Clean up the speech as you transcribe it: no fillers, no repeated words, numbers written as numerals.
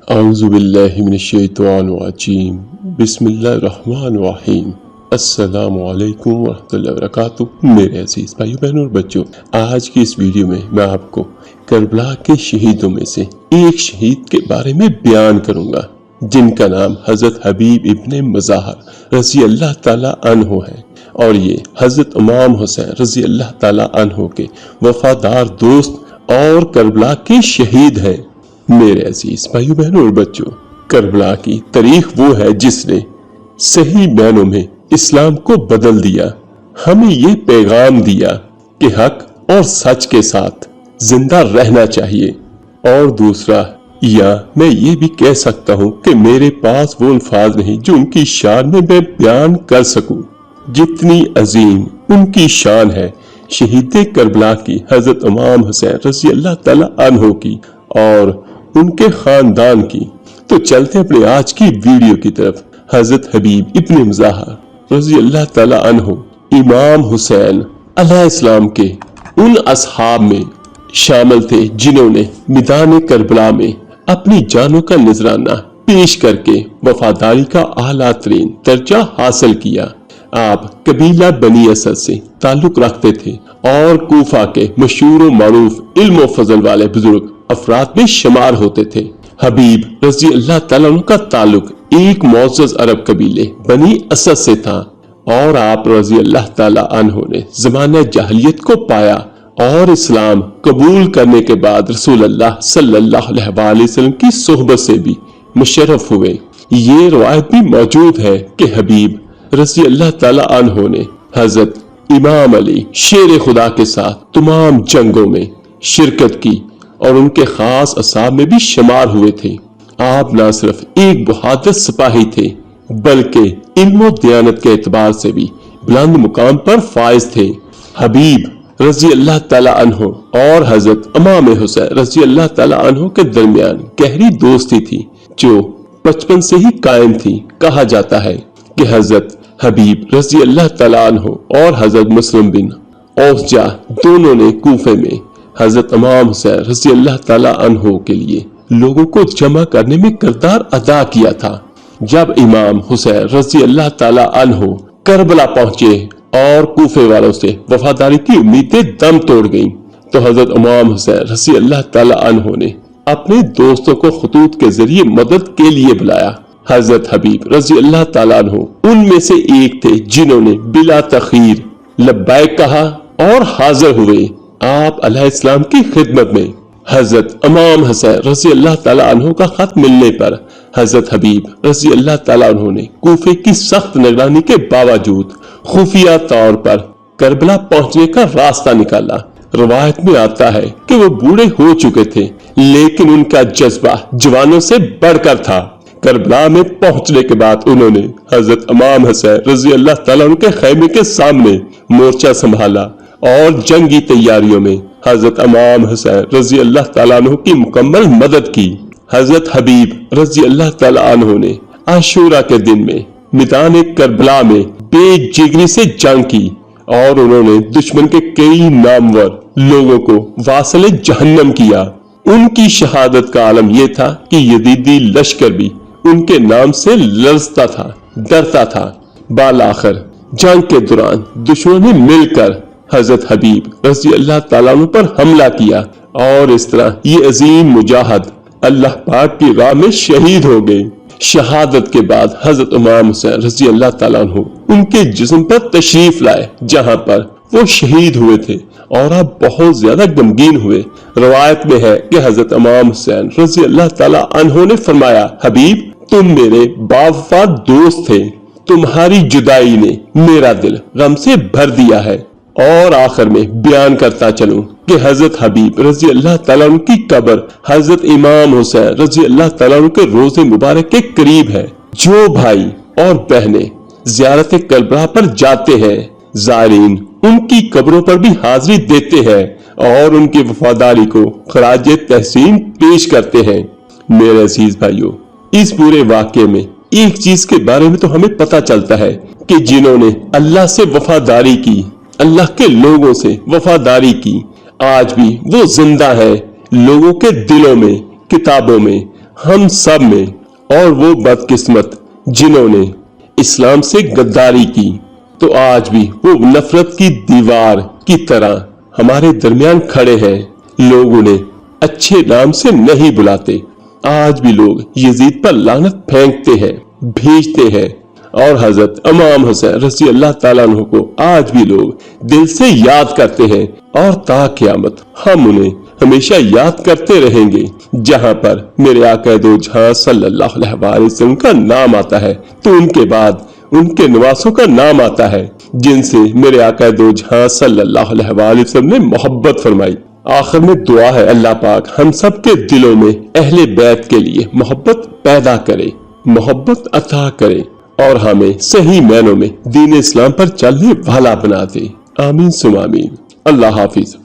अऊज़ुबिल्लाहि मिनश्शैतानिर्रजीम बिस्मिल्लाहिर्रहमानिर्रहीम अस्सलामु अलैकुम वरहमतुल्लाहि वबरकातुहू। मेरे अजीज भाइयों बहनों और बच्चों, आज की इस वीडियो में मैं आपको करबला के शहीदों में से एक शहीद के बारे में बयान करूंगा जिनका नाम हजरत हबीब इब्ने मज़ाहर रज़ी अल्लाह ताला अन्हु है और ये हजरत इमाम हुसैन रज़ी अल्लाह ताला अन्हु के वफादार दोस्त और करबला के शहीद हैं। मेरे अजीज भाइयों बहनों और बच्चों, करबला की तारीख वो है जिसने सही मायनों में इस्लाम को बदल दिया, हमें ये पैगाम दिया कि हक और सच के साथ जिंदा रहना चाहिए। और दूसरा, या मैं ये भी कह सकता हूँ कि मेरे पास वो अल्फाज नहीं जो उनकी शान में मैं बयान कर सकूं, जितनी अजीम उनकी शान है शहीद करबला की हजरत इमाम हुसैन रज़ी अल्लाह ताला अन्हु की और उनके खानदान की। तो चलते अपने आज की वीडियो की तरफ। हजरत हबीब इब्ने मज़ाहर रज़ी अल्लाह ताला अन्हु इमाम हुसैन अलैहिस्सलाम के उन असहाब में शामिल थे जिन्होंने मैदान करबला में अपनी जानों का नजराना पेश करके वफादारी का आला तरीन दर्जा हासिल किया। आप कबीला बनी असद से ताल्लुक रखते थे और कूफा के मशहूर व मारूफ इल्म व फजल वाले बुजुर्ग अफराद में शुमार होते थे। हबीब रज़ी अल्लाह ताला अन्हु का ताल्लुक एक मुअज़्ज़ज़ अरब कबीले बनी असद से था और आप रज़ी अल्लाह ताला अन्हु ने ज़माने जाहिलियत को पाया और इस्लाम कबूल करने के बाद रसूल अल्लाह सल्लल्लाहु अलैहि वसल्लम की सोहबत से भी मुशर्रफ हुए। ये रवायत भी मौजूद है कि हबीब रज़ी अल्लाह ताला अन्हु ने हजरत इमाम अली शेर खुदा के साथ तमाम जंगों में शिरकत की और उनके खास असाब में भी शुमार हुए थे। आप न सिर्फ एक बहादुर सिपाही थे बल्कि इल्म दियानत के एतबार से भी बुलंद मुकाम पर फाइज थे। हबीब रज़ी अल्लाह ताला अन्हु और हजरत इमाम हुसैन रज़ी अल्लाह ताला अन्हु के दरमियान गहरी दोस्ती थी जो बचपन से ही कायम थी। कहा जाता है कि हजरत हबीब रज़ी अल्लाह ताला अन्हु और हजरत मुस्लिम बिन औसजा दोनों ने कूफे में हजरत इमाम हुसैन रज़ी अल्लाह ताला अन्हु के लिए लोगों को जमा करने में किरदार अदा किया था। जब इमाम हुसैन रज़ी अल्लाह ताला अन्हु करबला पहुंचे और कूफे वालों से वफादारी की उम्मीदें दम तोड़ गईं, तो हजरत इमाम हुसैन रज़ी अल्लाह ताला अन्हु ने अपने दोस्तों को खतूत के जरिए मदद के लिए बुलाया। हजरत हबीब रज़ी अल्लाह ताला अन्हु उनमें से एक थे जिन्होंने बिला तखीर लब्बैक कहा और हाजिर हुए आप अलैहिस्सलाम की खिदमत में। हजरत इमाम हुसैन रज़ी अल्लाह ताला अन्हु का खत मिलने पर हजरत हबीब रज़ी अल्लाह ताला अन्हु ने कूफे की सख्त निगरानी के बावजूद खुफिया तौर पर करबला पहुंचने का रास्ता निकाला। रवायत में आता है कि वो बूढ़े हो चुके थे लेकिन उनका जज्बा जवानों से बढ़कर था। करबला में पहुंचने के बाद उन्होंने हजरत इमाम हुसैन रज़ी अल्लाह ताला अन्हु के खैमे के सामने मोर्चा संभाला और जंगी तैयारियों में हजरत इमाम हुसैन रज़ी अल्लाह ताला अन्हु की मुकम्मल मदद की। हजरत हबीब रज़ी अल्लाह ताला अन्हु ने आशूरा के दिन में मैदान करबला में बेजिगरी से जंग की और उन्होंने दुश्मन के कई नामवर लोगों को वासिले जहन्नम किया। उनकी शहादत का आलम यह था कि यजीदी लश्कर भी उनके नाम से लरजता था, डरता था। बालाखिर जंग के दौरान दुश्मनों ने मिलकर हजरत हबीब रज़ी अल्लाह ताला अन्हु पर हमला किया और इस तरह ये अजीम मुजाहिद अल्लाह पाक की राह में शहीद हो गए। शहादत के बाद हजरत इमाम हुसैन रज़ी अल्लाह ताला अन्हु उनके जिस्म पर तशरीफ लाए जहां पर वो शहीद हुए थे और आप बहुत ज्यादा गमगीन हुए। रवायत में है कि हजरत इमाम हुसैन रज़ी अल्लाह ताला अन्हु ने फरमाया, हबीब तुम मेरे बावफा दोस्त थे, तुम्हारी जुदाई ने मेरा दिल गम से भर दिया है। और आखिर में बयान करता चलूं कि हजरत हबीब रज़ी अल्लाह ताला अन्हु की कब्र हजरत इमाम हुसैन रज़ी अल्लाह ताला अन्हु के रोज़े मुबारक के करीब है। जो भाई और बहनें ज़ियारत करबला पर जाते हैं, ज़ायरीन उनकी कब्रों पर भी हाजिरी देते हैं और उनकी वफादारी को खराज तहसीन पेश करते हैं। मेरे अजीज भाइयों, इस पूरे वाक़े में एक चीज के बारे में तो हमें पता चलता है कि जिन्होंने अल्लाह से वफादारी की, अल्लाह के लोगों से वफादारी की, आज भी वो जिंदा है लोगों के दिलों में, किताबों में हम सब में, और वो बदकिस्मत जिन्होंने इस्लाम से गद्दारी की, तो आज भी वो नफरत की दीवार की तरह हमारे दरमियान खड़े हैं। लोग उन्हें अच्छे नाम से नहीं बुलाते। आज भी लोग यजीद पर लानत फेंकते हैं, भेजते हैं, और हजरत इमाम हुसैन रज़ी अल्लाह ताला अन्हु को आज भी लोग दिल से याद करते हैं, और ता क़यामत हम उन्हें हमेशा याद करते रहेंगे। जहां पर मेरे आका दो जहां सल्लल्लाहु अलैहि वसल्लम का नाम आता है, तो उनके बाद उनके नवासों का नाम आता है, जिनसे मेरे आका दो जहां सल्लल्लाहु अलैहि वसल्लम ने मोहब्बत फरमाई। आखिर में दुआ है, अल्लाह पाक हम सब के दिलों में अहले बैत के लिए मोहब्बत पैदा करे, मोहब्बत अता करे, और हमें सही मायनों में दीन इस्लाम पर चलने वाला बना दे। आमीन सुम आमीन। अल्लाह हाफिज।